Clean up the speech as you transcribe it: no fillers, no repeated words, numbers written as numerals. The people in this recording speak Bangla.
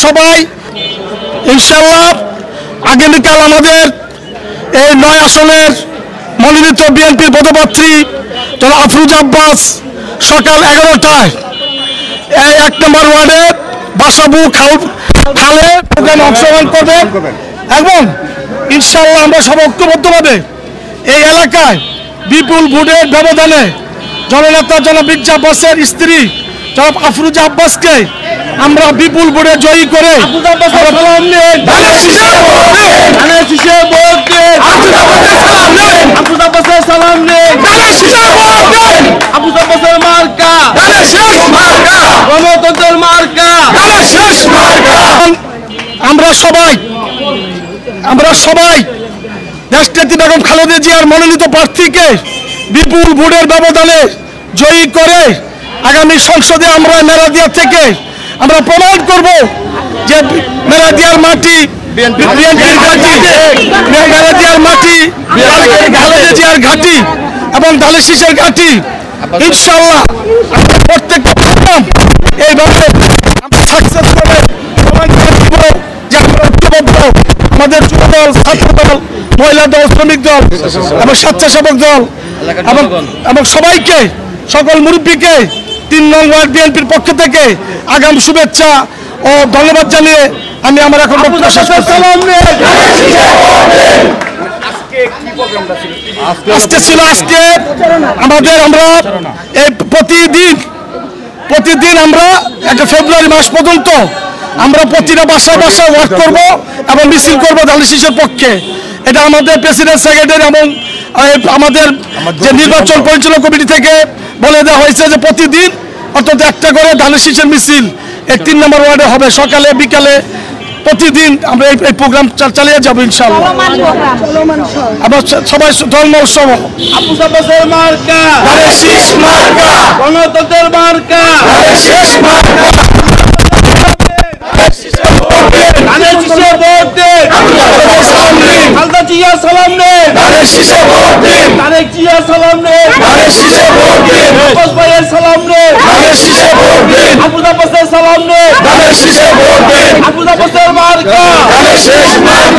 সবাই ইনশাআল্লাহ আগামীকাল আমাদের এই 9 আসনের মনোনীত বিএনপির পদপ্রার্থী জনাব আফরোজা আব্বাস সকাল 11টায় এই 1 নম্বর ওয়ার্ডে বাসাবু খালে প্রোগ্রামে অংশগ্রহণ করবেন এবং ইনশাআল্লাহ আমরা সব ঐক্যবদ্ধভাবে এই এলাকায় বিপুল ভোটের ব্যবধানে জননেতা জনাব মির্জা আব্বাসের স্ত্রী জনাব আফরোজা আব্বাসকে আমরা বিপুল ভোটে জয়ী করে আমরা সবাই দেশনেত্রী বেগম খালেদা জিয়ার মনোনীত প্রার্থীকে বিপুল ভোটের ব্যবধানে জয়ী করে আগামী সংসদে আমরা মেরাদিয়া থেকে আমরা প্রমাণ করব যে মেরাদিয়ার মাটি বিএনপির ঘাঁটি, মেরাদিয়ার মাটি খালেদা জিয়ার ঘাঁটি এবং ধানের ঘাঁটি। ইনশাআল্লাহ আমরা প্রত্যেকটা প্রোগ্রাম এইভাবে আমরা সাকসেস করে প্রমাণ করে দিব যে আমরা ঐক্যবদ্ধ। আমাদের যুবদল, ছাত্রদল, মহিলা দল, শ্রমিক দল এবং স্বেচ্ছাসেবক দল এবং সবাইকে, সকল মুরব্বীকে 3 নং ওয়ার্ড বিএনপির পক্ষ থেকে আগাম শুভেচ্ছা ও ধন্যবাদ জানিয়ে আমি আমার এখন বক্তব্য শেষ করছি। আজকে আমরা এই প্রতিদিন আমরা 1 ফেব্রুয়ারি মাস পর্যন্ত আমরা প্রতিটা বাসায় ওয়ার্ক করব এবং মিছিল করব ধানের পক্ষে। এটা আমাদের প্রেসিডেন্ট, সেক্রেটারি এবং আমাদের যে নির্বাচন পরিচালনা কমিটি থেকে বলে দেওয়া হয়েছে যে প্রতিদিন অন্তত একটা করে ধানের মিছিল এই 3 নম্বর ওয়ার্ডে হবে, সকালে বিকালে প্রতিদিন আমরা এই প্রোগ্রাম চালিয়ে যাবো ইনশাআল্লাহ। আমরা সবাই ধর্ম উৎসব গণতন্ত্রের মার্কা সালাম